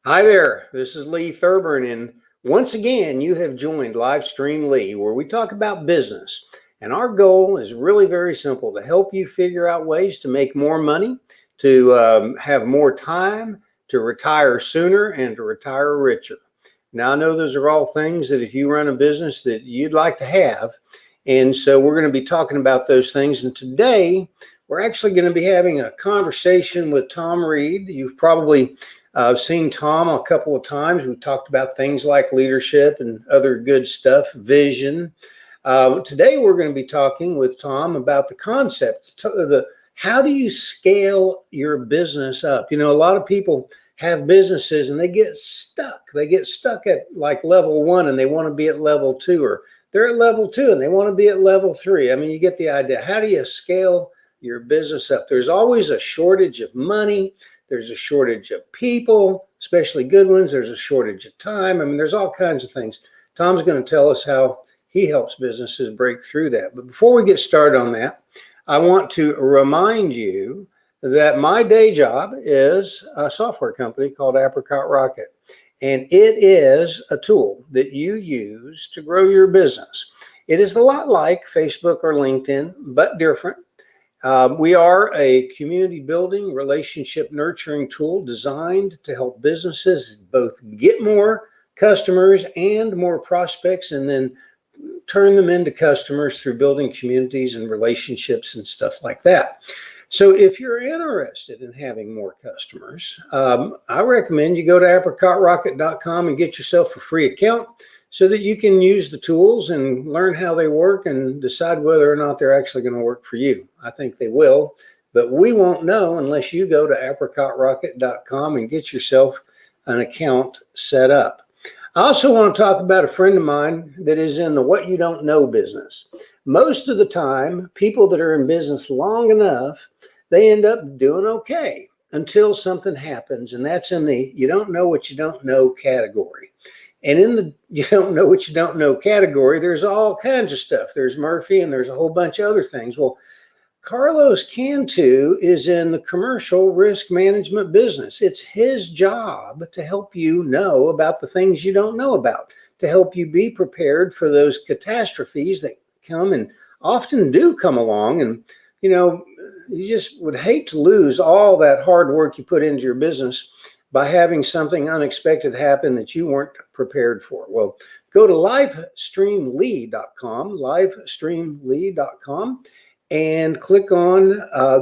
Hi there, this is Lee Thurburn, and once again, you have joined Livestream Lee, where we talk about business. And our goal is really very simple to help you figure out ways to make more money, to have more time, to retire sooner, and to retire richer. Now, I know those are all things that if you run a business that you'd like to have. And so we're going to be talking about those things. And today, we're actually going to be having a conversation with Tom Reed. You've probably I've seen Tom a couple of times. We've talked about things like leadership and other good stuff, vision. Today, we're going to be talking with Tom about the concept, how do you scale your business up? You know, a lot of people have businesses and they get stuck. They get stuck at like level one and they want to be at level two, or they're at level two and they want to be at level three. I mean, you get the idea. How do you scale your business up? There's always a shortage of money. There's a shortage of people, especially good ones. There's a shortage of time. I mean, there's all kinds of things. Tom's going to tell us how he helps businesses break through that. But before we get started on that, I want to remind you that my day job is a software company called Apricot Rocket. And it is a tool that you use to grow your business. It is a lot like Facebook or LinkedIn, but different. We are a community building, relationship nurturing tool designed to help businesses both get more customers and more prospects, and then turn them into customers through building communities and relationships and stuff like that. So if you're interested in having more customers, I recommend you go to apricotrocket.com and get yourself a free account so that you can use the tools and learn how they work and decide whether or not they're actually going to work for you. I think they will, but we won't know unless you go to apricotrocket.com and get yourself an account set up. I also want to talk about a friend of mine that is in the what you don't know business. Most of the time, people that are in business long enough, they end up doing okay until something happens, and that's in the you don't know what you don't know category. And in the you don't know what you don't know category, there's all kinds of stuff. There's Murphy and there's a whole bunch of other things. Well, Carlos Cantu is in the commercial risk management business. It's his job to help you know about the things you don't know about, to help you be prepared for those catastrophes that come and often do come along. And, you know, you just would hate to lose all that hard work you put into your business by having something unexpected happen that you weren't prepared for. Well, go to livestreamlee.com, livestreamlee.com, and click on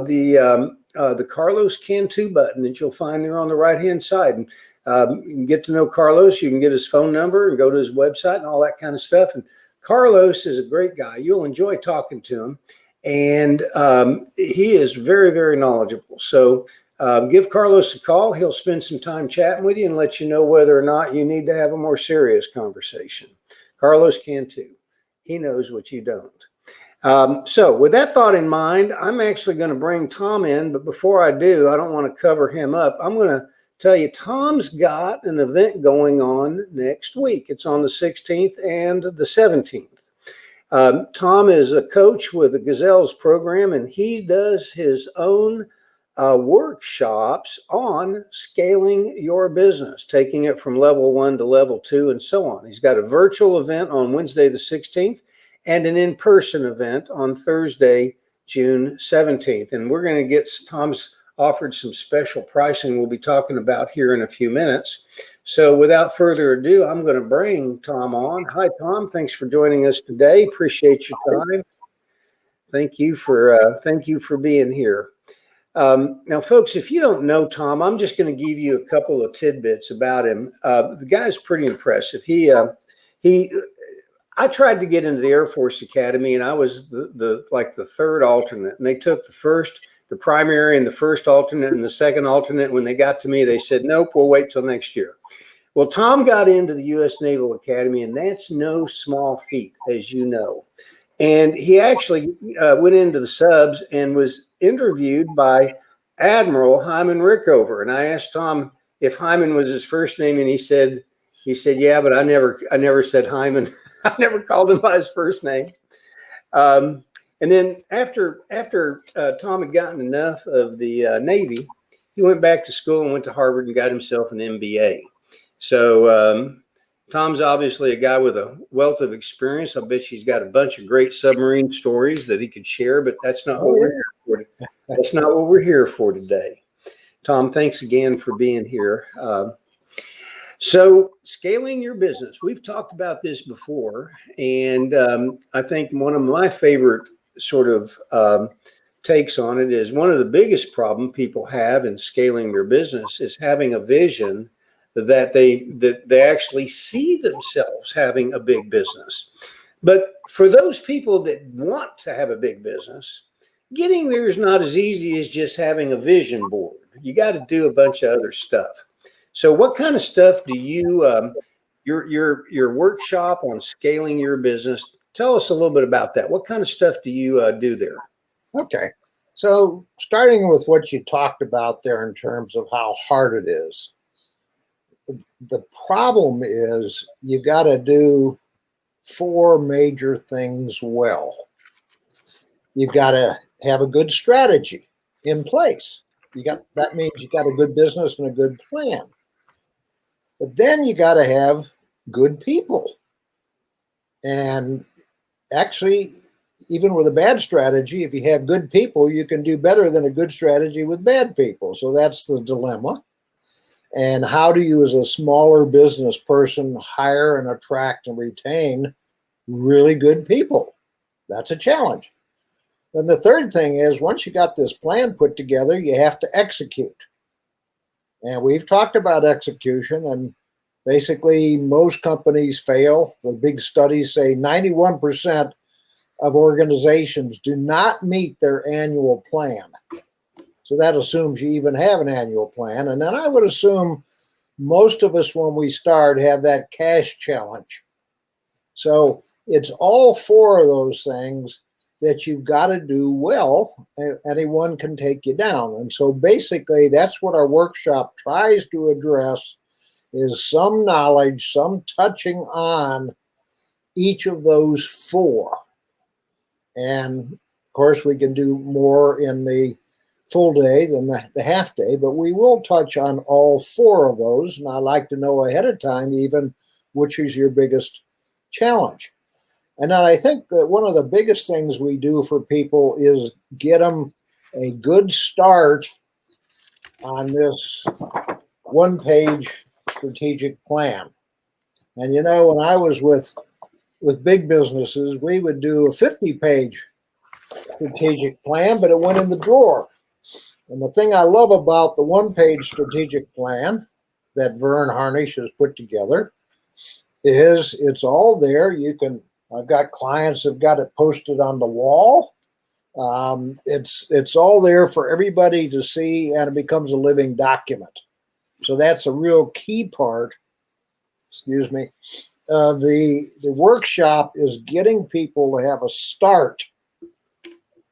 the Carlos Cantu button that you'll find there on the right-hand side. And you can get to know Carlos. You can get his phone number and go to his website and all that kind of stuff. And Carlos is a great guy. You'll enjoy talking to him. And he is very, very knowledgeable. So give Carlos a call. He'll spend some time chatting with you and let you know whether or not you need to have a more serious conversation. Carlos Cantu. He knows what you don't. So with that thought in mind, I'm actually going to bring Tom in. But before I do, I don't want to cover him up. I'm going to tell you, Tom's got an event going on next week. It's on the 16th and the 17th. Tom is a coach with the Gazelles program, and he does his own workshops on scaling your business, taking it from level one to level two and so on. He's got a virtual event on Wednesday the 16th and an in-person event on Thursday, June 17th. And we're going to get Tom's offered some special pricing we'll be talking about here in a few minutes. So without further ado, I'm going to bring Tom on. Hi, Tom. Thanks for joining us today. Appreciate your time. Thank you for being here. Now, folks, if you don't know Tom, I'm just going to give you a couple of tidbits about him. The guy's pretty impressive. I tried to get into the Air Force Academy, and I was the third alternate. And they took the primary and the first alternate and the second alternate. When they got to me, they said, nope, we'll wait till next year. Well, Tom got into the U.S. Naval Academy, and that's no small feat, as you know. And he actually went into the subs and was interviewed by Admiral Hyman Rickover. And I asked Tom if Hyman was his first name, and he said, yeah, but I never said Hyman. I never called him by his first name. And then after Tom had gotten enough of the Navy, He went back to school and went to Harvard and got himself an MBA. So Tom's obviously a guy with a wealth of experience. I bet he's got a bunch of great submarine stories that he could share, but that's not what we're here for. That's not what we're here for today. Tom, thanks again for being here. So scaling your business, we've talked about this before, and I think one of my favorite sort of takes on it is one of the biggest problem people have in scaling their business is having a vision that they actually see themselves having a big business. But for those people that want to have a big business, getting there is not as easy as just having a vision board. You got to do a bunch of other stuff. So what kind of stuff do you, your workshop on scaling your business, tell us a little bit about that. What kind of stuff do you do there? Okay. So starting with what you talked about there in terms of how hard it is, the problem is you got to do 4 major things well. You've got to have a good strategy in place. That means you got a good business and a good plan. But then you got to have good people. And actually, even with a bad strategy, if you have good people, you can do better than a good strategy with bad people. So that's the dilemma. And how do you, as a smaller business person, hire and attract and retain really good people? That's a challenge. Then the third thing is, once you got this plan put together, you have to execute. And we've talked about execution, and basically most companies fail. The big studies say 91% of organizations do not meet their annual plan. So that assumes you even have an annual plan. And then I would assume most of us, when we start, have that cash challenge. So it's all 4 of those things that you've got to do well. Anyone can take you down. And so basically that's what our workshop tries to address, is some knowledge, some touching on each of those 4. And of course we can do more in the full day than the half day, but we will touch on all 4 of those. And I like to know ahead of time even which is your biggest challenge. And then I think that one of the biggest things we do for people is get them a good start on this 1-page strategic plan. And you know, when I was with big businesses, we would do a 50-page strategic plan, but it went in the drawer. And the thing I love about the 1-page strategic plan that Vern Harnish has put together is it's all there. I've got clients who've got it posted on the wall. It's all there for everybody to see, and it becomes a living document. So that's a real key part, of the workshop, is getting people to have a start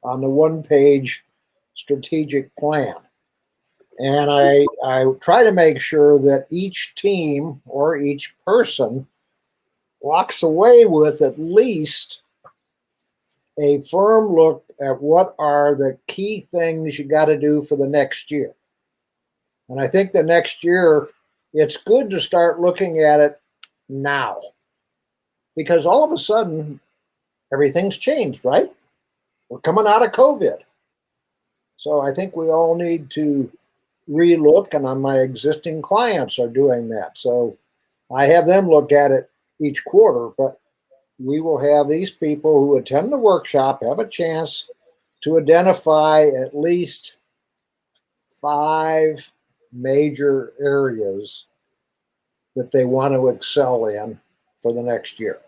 on the 1-page strategic plan. And I try to make sure that each team or each person walks away with at least a firm look at what are the key things you got to do for the next year. And I think the next year, it's good to start looking at it now, because all of a sudden, everything's changed, right? We're coming out of COVID. So I think we all need to relook, and my existing clients are doing that. So I have them look at it each quarter, but we will have these people who attend the workshop have a chance to identify at least 5 major areas that they want to excel in for the next year.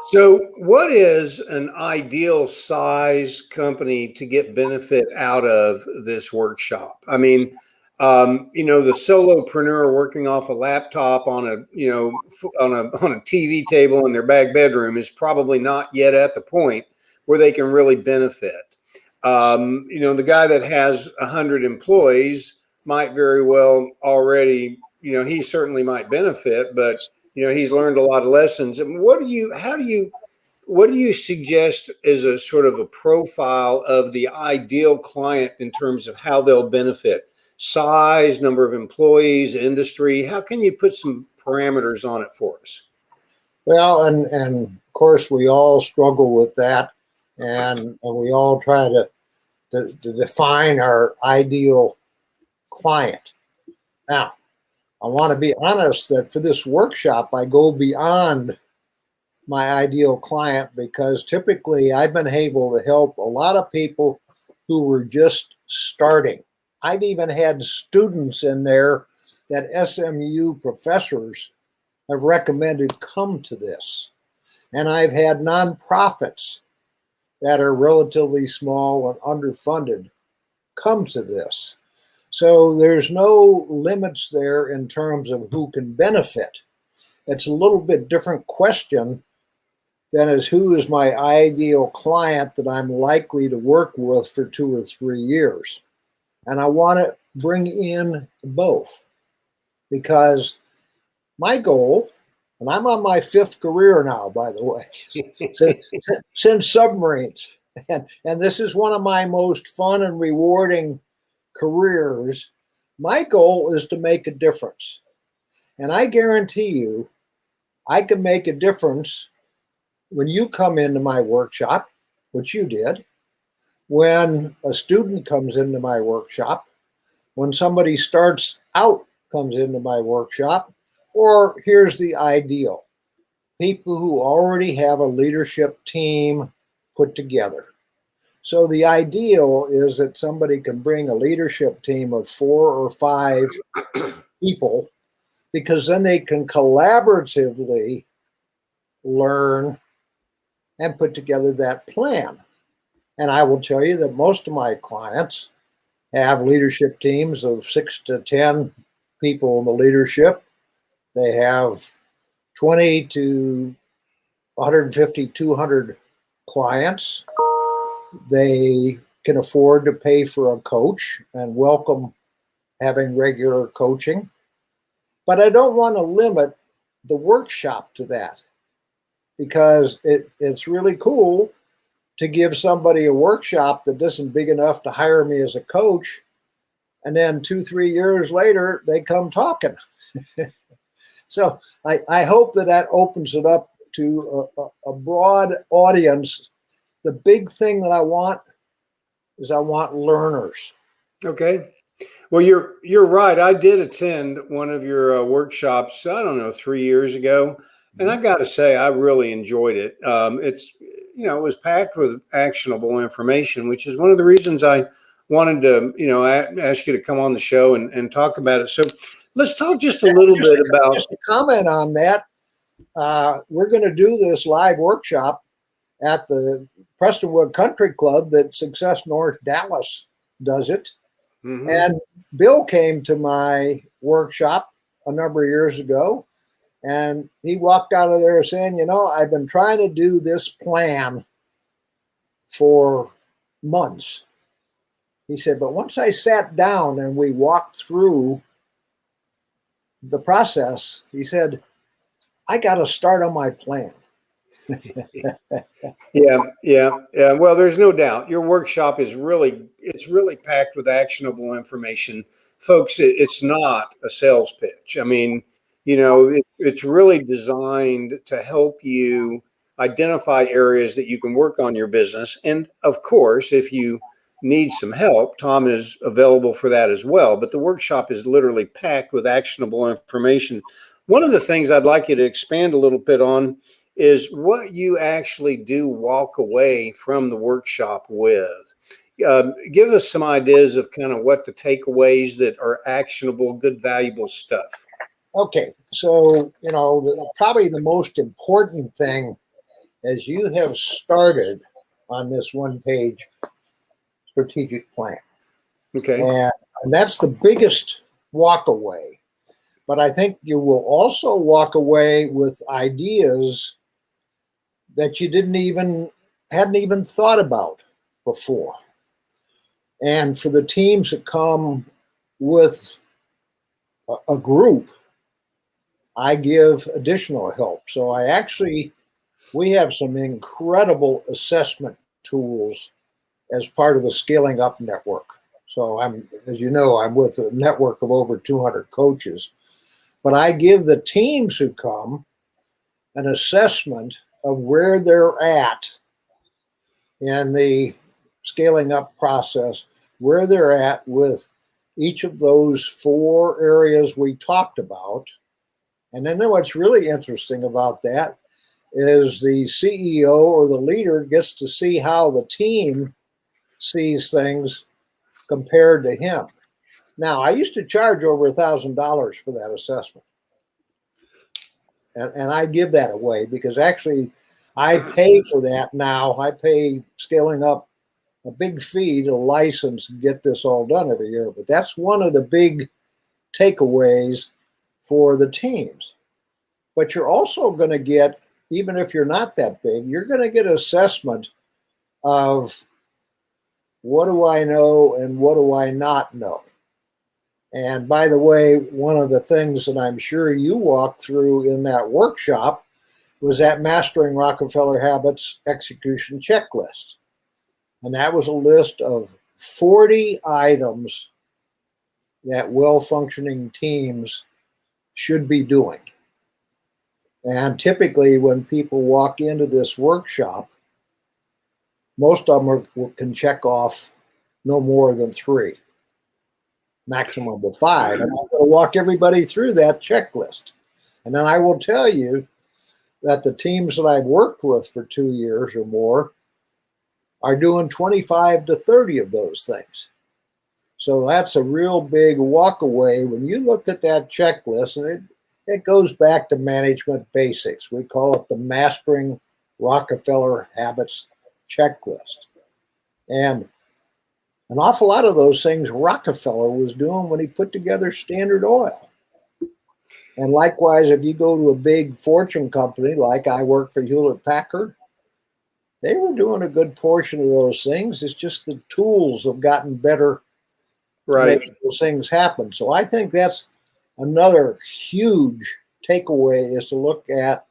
So what is an ideal size company to get benefit out of this workshop? I mean, the solopreneur working off a laptop on a TV table in their back bedroom is probably not yet at the point where they can really benefit. The guy that has 100 employees might very well already, he certainly might benefit, but he's learned a lot of lessons. And what do you suggest as a sort of a profile of the ideal client in terms of how they'll benefit? size, number of employees, industry? How can you put some parameters on it for us? Well, and of course we all struggle with that, and we all try to define our ideal client. Now, I want to be honest that for this workshop, I go beyond my ideal client because typically I've been able to help a lot of people who were just starting. I've even had students in there that SMU professors have recommended come to this. And I've had nonprofits that are relatively small and underfunded come to this. So there's no limits there in terms of who can benefit. It's a little bit different question than is who is my ideal client that I'm likely to work with for 2 or 3 years. And I want to bring in both because my goal, and I'm on my 5th career now, by the way, since submarines. And this is one of my most fun and rewarding careers. My goal is to make a difference. And I guarantee you, I can make a difference when you come into my workshop, which you did, when a student comes into my workshop, when somebody starts out comes into my workshop, or here's the ideal, people who already have a leadership team put together. So the ideal is that somebody can bring a leadership team of 4 or 5 people, because then they can collaboratively learn and put together that plan. And I will tell you that most of my clients have leadership teams of 6 to 10 people in the leadership. They have 20 to 150, 200 clients. They can afford to pay for a coach and welcome having regular coaching. But I don't want to limit the workshop to that, because it's really cool to give somebody a workshop that isn't big enough to hire me as a coach, and then 2, 3 years later, they come talking. So I hope that opens it up to a broad audience. The big thing that I want is I want learners. Okay. Well, you're right. I did attend one of your workshops, I don't know, 3 years ago, and I got to say I really enjoyed it. It was packed with actionable information, which is one of the reasons I wanted to ask you to come on the show and talk about it. So let's talk just a little bit about. Just a comment on that. We're going to do this live workshop at the Prestonwood Country Club that Success North Dallas does it. Mm-hmm. And Bill came to my workshop a number of years ago, and he walked out of there saying, I've been trying to do this plan for months. He said, but once I sat down and we walked through the process, he said, I got to start on my plan. Yeah. Well, there's no doubt your workshop is really packed with actionable information, folks. It's not a sales pitch. I mean, it's really designed to help you identify areas that you can work on your business. And of course, if you need some help, Tom is available for that as well. But the workshop is literally packed with actionable information. One of the things I'd like you to expand a little bit on is what you actually do walk away from the workshop with. Give us some ideas of kind of what the takeaways that are actionable, good, valuable stuff. Okay, so probably the most important thing, as you have started on this one-page strategic plan. Okay, and that's the biggest walk away. But I think you will also walk away with ideas that you hadn't even thought about before. And for the teams that come with a group, I give additional help. So we have some incredible assessment tools as part of the Scaling Up Network. So as you know, I'm with a network of over 200 coaches. But I give the teams who come an assessment of where they're at in the scaling up process, where they're at with each of those 4 areas we talked about. And then what's really interesting about that is the CEO or the leader gets to see how the team sees things compared to him. Now, I used to charge over $1,000 for that assessment. And I give that away because actually I pay for that now. I pay scaling up a big fee to license and get this all done every year. But that's one of the big takeaways for the teams. But you're also going to get, even if you're not that big, you're going to get assessment of what do I know and what do I not know. And by the way, one of the things that I'm sure you walked through in that workshop was that Mastering Rockefeller Habits execution checklist. And that was a list of 40 items that well-functioning teams should be doing. And typically when people walk into this workshop, most of them can check off no more than 3, maximum of 5. And I'm going to walk everybody through that checklist. And then I will tell you that the teams that I've worked with for 2 years or more are doing 25 to 30 of those things. So that's a real big walk away when you look at that checklist, and it goes back to management basics. We call it the Mastering Rockefeller Habits checklist. And an awful lot of those things Rockefeller was doing when he put together Standard Oil. And likewise, if you go to a big fortune company, like I work for Hewlett Packard, they were doing a good portion of those things. It's just the tools have gotten better to make those things happen. So I think that's another huge takeaway, is to look at,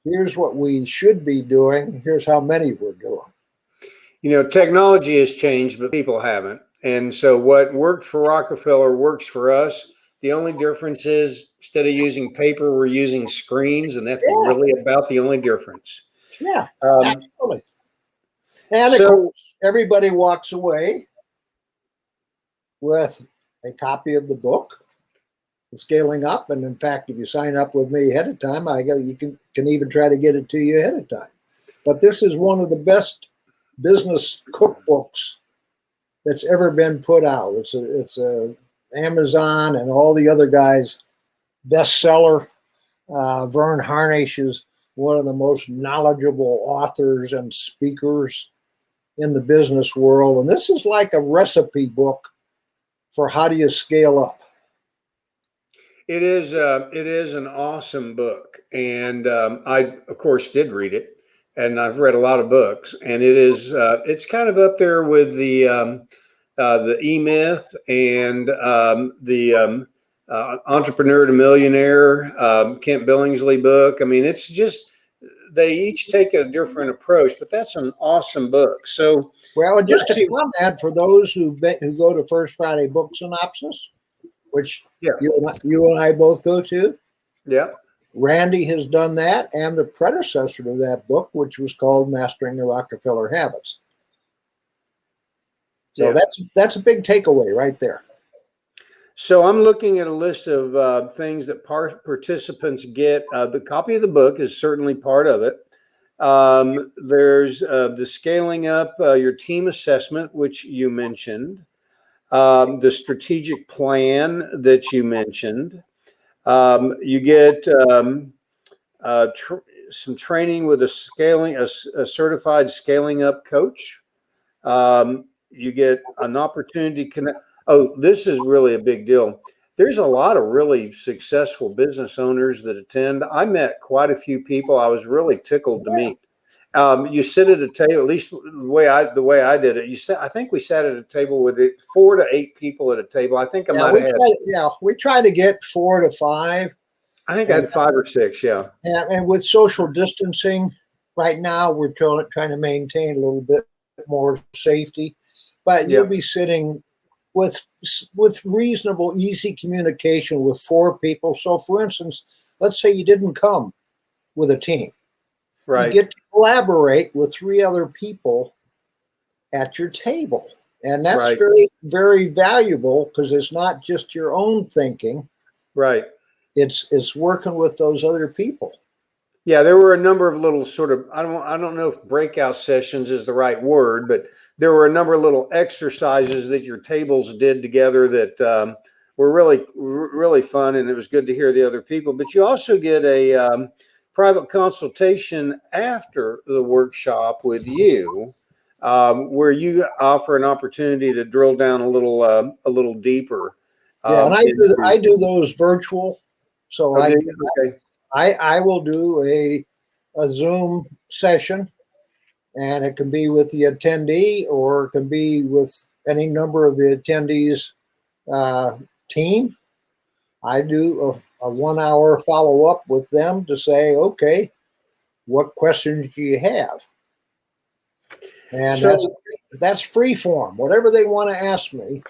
here's what we should be doing, here's how many we're doing. You know, technology has changed, but people haven't. And so what worked for Rockefeller works for us. The only difference is instead of using paper, we're using screens, and that's really about the only difference. Yeah, absolutely. And of course, everybody walks away with a copy of the book, Scaling Up. And in fact, if you sign up with me ahead of time, you can even try to get it to you ahead of time. But this is one of the best business cookbooks that's ever been put out. It's a Amazon and all the other guys' bestseller. Vern Harnish is one of the most knowledgeable authors and speakers in the business world. And this is like a recipe book for how do you scale up. It is an awesome book. And I, of course, did read it. And I've read a lot of books. And it's kind of up there with the E-Myth and the Entrepreneur to Millionaire, Kent Billingsley book. I mean, it's just, they each take a different approach, but that's an awesome book. So, well, just to comment for those who go to First Friday Book Synopsis, which you and I both go to. Yeah. Randy has done that, and the predecessor to that book, which was called Mastering the Rockefeller Habits. So that's a big takeaway right there. So I'm looking at a list of things that participants get. The copy of the book is certainly part of it. There's the Scaling Up Your Team Assessment, which you mentioned. The strategic plan that you mentioned. You get some training with a certified scaling up coach. You get an opportunity to connect. Oh, this is really a big deal. There's a lot of really successful business owners that attend. I met quite a few people I was really tickled to meet. You sit at a table, at least the way I did it. I think we sat at a table with 4 to 8 people at a table. I think I might have had. We try to get 4 to 5. I think I had 5 or 6. Yeah. And with social distancing, right now we're trying to maintain a little bit more safety. But you'll be sitting with reasonable, easy communication with 4 people. So, for instance, let's say you didn't come with a team. You Right. get to collaborate with 3 other people at your table. And that's Right. very, very valuable because it's not just your own thinking. Right. It's working with those other people. Yeah, there were a number of little sort of I don't know if breakout sessions is the right word, but there were a number of little exercises that your tables did together that were really fun, and it was good to hear the other people. But you also get a private consultation after the workshop with you, where you offer an opportunity to drill down a little deeper Yeah, and into. I do those virtual. So Okay. I will do a Zoom session, and it can be with the attendee or it can be with any number of the attendees uh, team. I do a 1 hour follow up with them to say, okay, what questions do you have? And So that's free form. Whatever they want to ask me,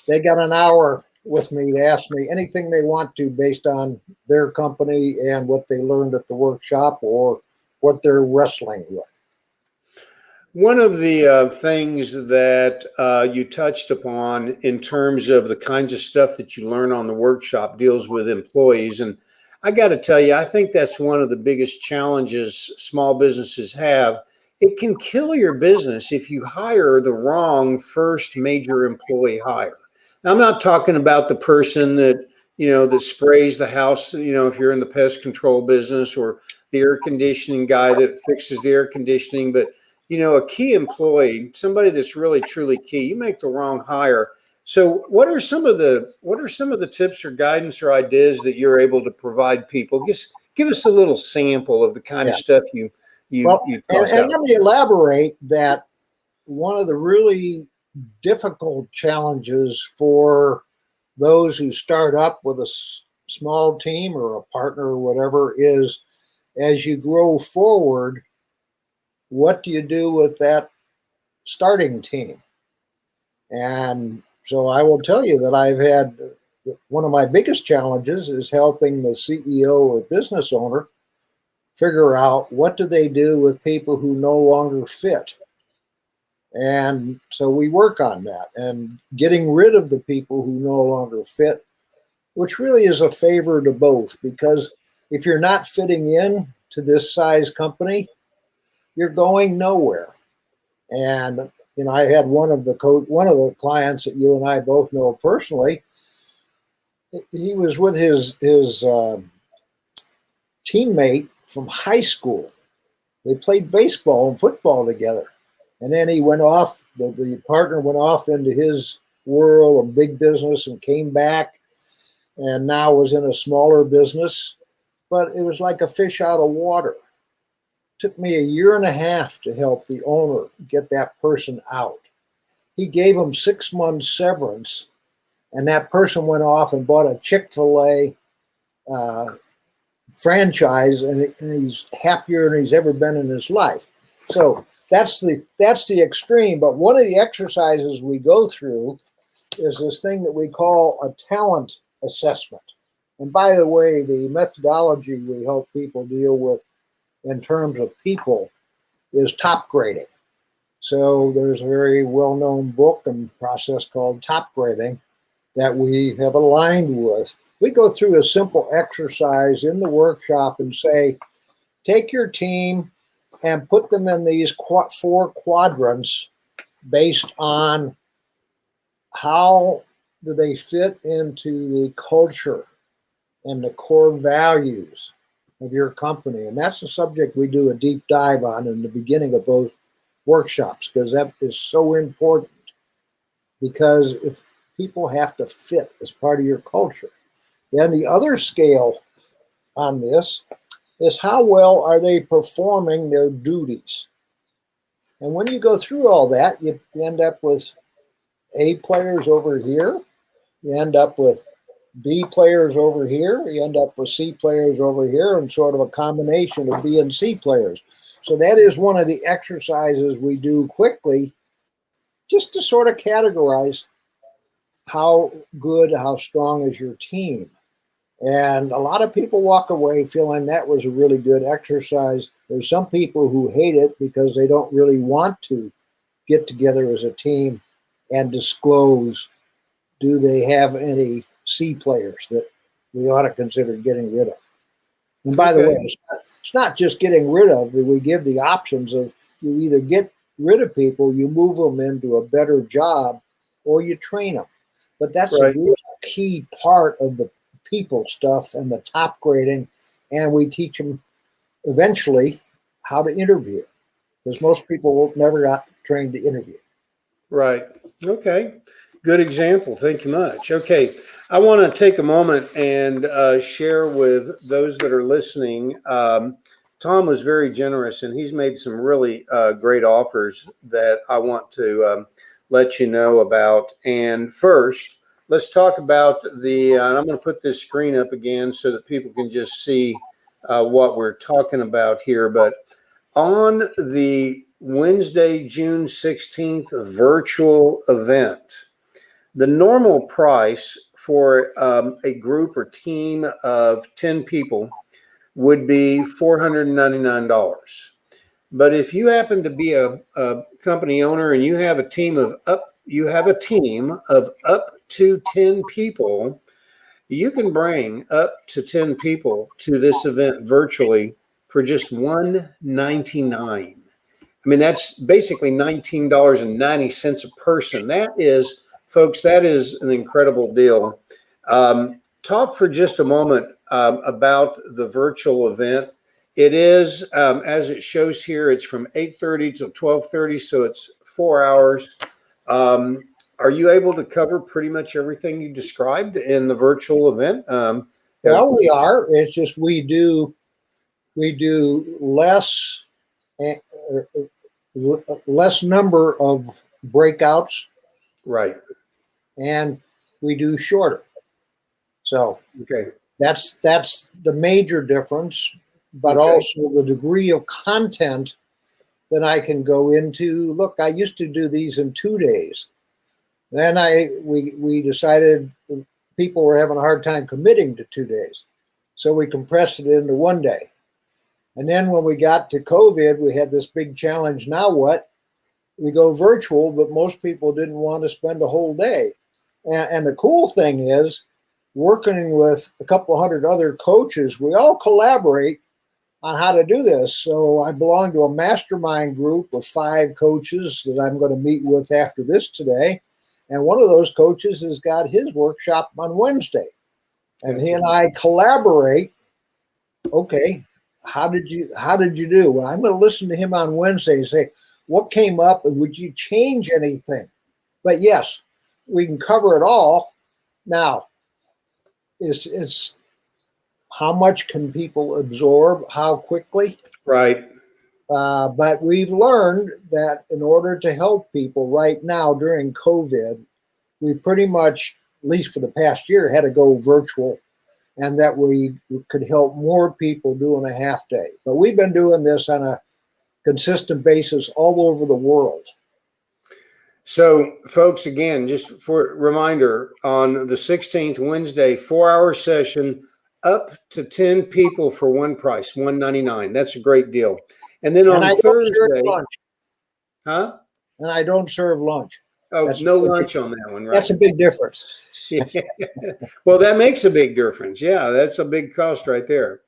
they got an hour with me to ask me anything they want to based on their company and what they learned at the workshop or what they're wrestling with. one of the things that you touched upon in terms of the kinds of stuff that you learn on the workshop deals with employees. And I got to tell you, I think that's one of the biggest challenges small businesses have. It can kill your business if you hire the wrong first major employee hire. Now, I'm not talking about the person that, that sprays the house, if you're in the pest control business, or the air conditioning guy that fixes the air conditioning, but a key employee, somebody that's really truly key, you make the wrong hire. So what are some of the tips or guidance or ideas that you're able to provide people? Just give us a little sample of the kind of Yeah. stuff you you Well, you and, toss and out. let me elaborate that one of the really difficult challenges for those who start up with a small team or a partner or whatever is as you grow forward, what do you do with that starting team? And so I will tell you that I've had one of my biggest challenges is helping the CEO or business owner figure out what do they do with people who no longer fit. And so we work on that and getting rid of the people who no longer fit, which really is a favor to both because if you're not fitting in to this size company, you're going nowhere. And I had one of the clients that you and I both know personally. He was with his teammate from high school. They played baseball and football together, and then he went off. The partner went off into his world of big business and came back, and now was in a smaller business. But it was like a fish out of water. Took me a year and a half to help the owner get that person out. He gave him 6 months severance, and that person went off and bought a Chick-fil-A franchise, and he's happier than he's ever been in his life. So that's the extreme. But one of the exercises we go through is this thing that we call a talent assessment. And by the way, the methodology we help people deal with in terms of people is top grading. So there's a very well-known book and process called top grading that we have aligned with. We go through a simple exercise in the workshop and say, take your team and put them in these 4 quadrants based on how do they fit into the culture and the core values of your company. And that's the subject we do a deep dive on in the beginning of both workshops because that is so important. Because if people have to fit as part of your culture, then the other scale on this is how well are they performing their duties. And when you go through all that, you end up with A players over here, you end up with B players over here, you end up with C players over here, and sort of a combination of B and C players. So that is one of the exercises we do quickly just to sort of categorize how good, how strong is your team? And a lot of people walk away feeling that was a really good exercise. There's some people who hate it because they don't really want to get together as a team and disclose, do they have any C players that we ought to consider getting rid of? And by the way, Okay. it's not just getting rid of, we give the options of you either get rid of people, you move them into a better job, or you train them. But that's a Right. real key part of the people stuff and the top grading. And we teach them eventually how to interview because most people never got trained to interview. Right. Okay. Good example. Thank you much. Okay. I want to take a moment and share with those that are listening. Tom was very generous and he's made some really great offers that I want to let you know about. And first, let's talk about and I'm going to put this screen up again so that people can just see what we're talking about here. But on the Wednesday, June 16th virtual event, the normal price for a group or team of 10 people would be $499. But if you happen to be a company owner and you have a team of up to 10 people, you can bring up to 10 people to this event virtually for just $199. I mean, that's basically $19.90 a person. That is, folks, that is an incredible deal. Talk for just a moment about the virtual event. It is, as it shows here, it's from 8:30 to 12:30, so it's 4 hours. Are you able to cover pretty much everything you described in the virtual event? Well, we are. It's just we do eh, less number of breakouts, Right. and we do shorter. So Okay. that's the major difference, but Okay. also the degree of content that I can go into. Look, I used to do these in 2 days. Then we decided people were having a hard time committing to 2 days, so we compressed it into 1 day. And then when we got to COVID, we had this big challenge. Now what? We go virtual, but most people didn't want to spend a whole day. And the cool thing is, working with a couple hundred other coaches, we all collaborate on how to do this. So I belong to a mastermind group of 5 coaches that I'm going to meet with after this today. And one of those coaches has got his workshop on Wednesday. And he and I collaborate. Okay, how did you do? Well, I'm going to listen to him on Wednesday and say, what came up and would you change anything? But yes, we can cover it all. Now, it's how much can people absorb, how quickly? Right. But we've learned that in order to help people right now during COVID, we pretty much, at least for the past year, had to go virtual, and that we could help more people doing a half day. But we've been doing this on a consistent basis all over the world. So, folks, again, just for reminder, on the 16th, Wednesday, 4 hour session, up to 10 people for one price, $199. That's a great deal. And then And on I don't serve Thursday, lunch. huh? And I don't serve lunch. Oh, That's no lunch on that one, that's right? a big difference. Well, that makes a big difference. Yeah, that's a big cost right there.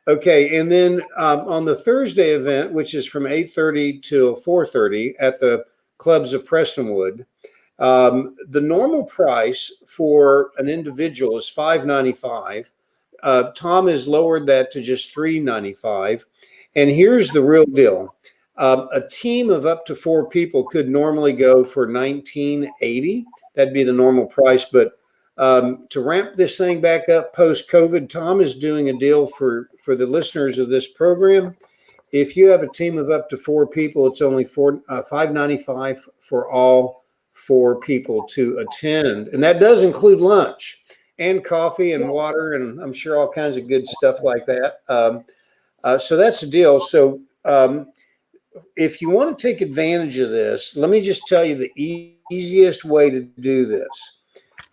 Okay, and then on the Thursday event, which is from 8:30 till 4:30 at the clubs of Prestonwood, the normal price for an individual is $595. Tom has lowered that to just $395. And here's the real deal: a team of up to 4 people could normally go for $1980. That'd be the normal price, but to ramp this thing back up post COVID, Tom is doing a deal for the listeners of this program. If you have a team of up to 4 people, it's only $595 for all 4 people to attend, and that does include lunch and coffee and water, and I'm sure all kinds of good stuff like that. So that's the deal. So if you want to take advantage of this, let me just tell you the easiest way to do this.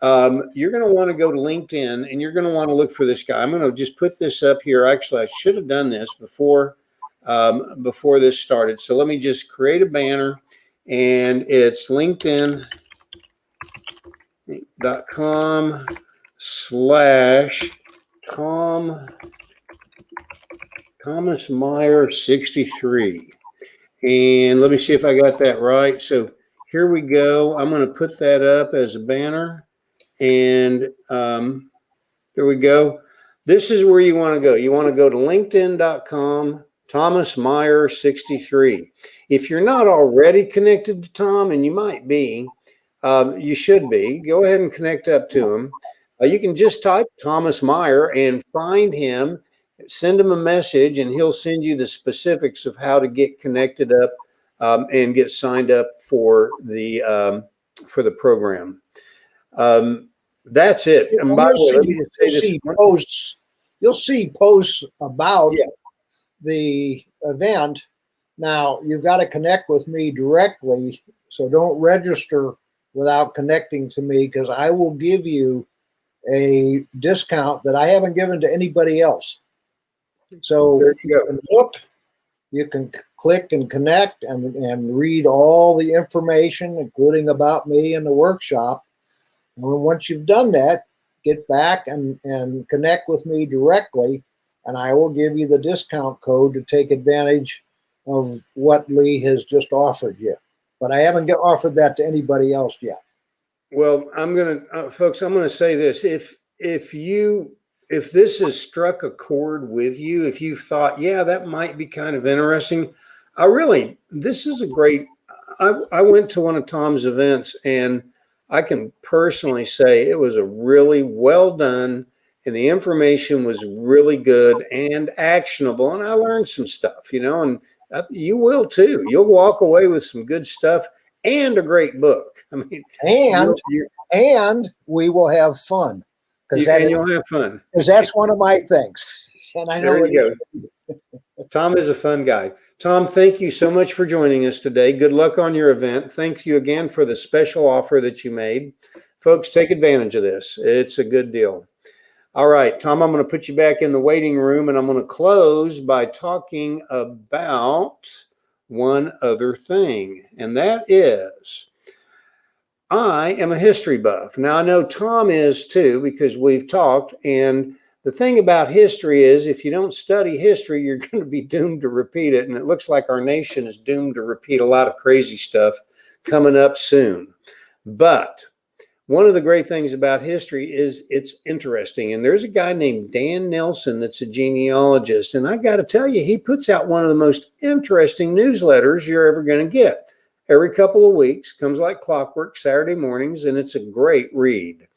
you're going to want to go to LinkedIn and you're going to want to look for this guy. I'm going to just put this up here. Actually, I should have done this before this started. So let me just create a banner, and it's linkedin.com/Thomas Meyer 63. And let me see if I got that right. So here we go. I'm going to put that up as a banner. And there we go. This is where you want to go. You want to go to linkedin.com, Thomas Meyer 63. If you're not already connected to Tom, and you might be, you should be, go ahead and connect up to him. You can just type Thomas Meyer and find him, send him a message, and he'll send you the specifics of how to get connected up and get signed up for the program. That's it. And by the way, let me just say this. You'll see posts about the event. Now, you've got to connect with me directly, so don't register without connecting to me, because I will give you a discount that I haven't given to anybody else. So there you can look, you can click and connect and read all the information, including about me and the workshop. And once you've done that, get back and connect with me directly, and I will give you the discount code to take advantage of what Lee has just offered you. But I haven't offered that to anybody else yet. Well, I'm going to, folks, I'm going to say this. If this has struck a chord with you, if you've thought, yeah, that might be kind of interesting, this is a great, I went to one of Tom's events, and I can personally say it was a really well done, and the information was really good and actionable. And I learned some stuff, and you will too. You'll walk away with some good stuff and a great book. I mean, and we will have fun. You'll have fun. Because that's one of my things. And I know there you go. Tom is a fun guy. Tom, thank you so much for joining us today. Good luck on your event. Thank you again for the special offer that you made. Folks, take advantage of this. It's a good deal. All right, Tom, I'm going to put you back in the waiting room, and I'm going to close by talking about one other thing, and that is I am a history buff. Now, I know Tom is too, because we've talked, and the thing about history is if you don't study history, you're going to be doomed to repeat it. And it looks like our nation is doomed to repeat a lot of crazy stuff coming up soon. But one of the great things about history is it's interesting. And there's a guy named Dan Nelson that's a genealogist. And I got to tell you, he puts out one of the most interesting newsletters you're ever going to get. Every couple of weeks, comes like clockwork, Saturday mornings, and it's a great read.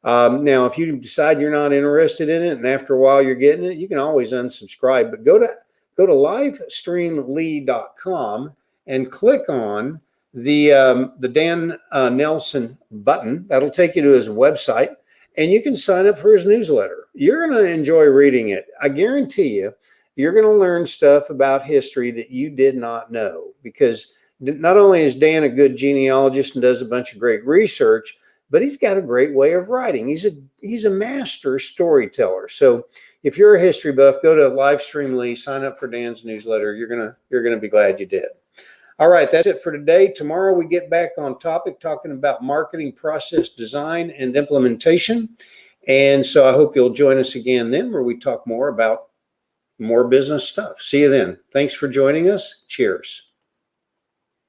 Now, if you decide you're not interested in it, and after a while you're getting it, you can always unsubscribe. But go to livestreamlee.com and click on the Dan Nelson button. That'll take you to his website, and you can sign up for his newsletter. You're going to enjoy reading it. I guarantee you, you're going to learn stuff about history that you did not know, because not only is Dan a good genealogist and does a bunch of great research, but he's got a great way of writing. He's a master storyteller. So if you're a history buff, go to Livestream Lee, sign up for Dan's newsletter. You're gonna be glad you did. All right, that's it for today. Tomorrow we get back on topic, talking about marketing process design and implementation. And so I hope you'll join us again then, where we talk more about more business stuff. See you then. Thanks for joining us. Cheers.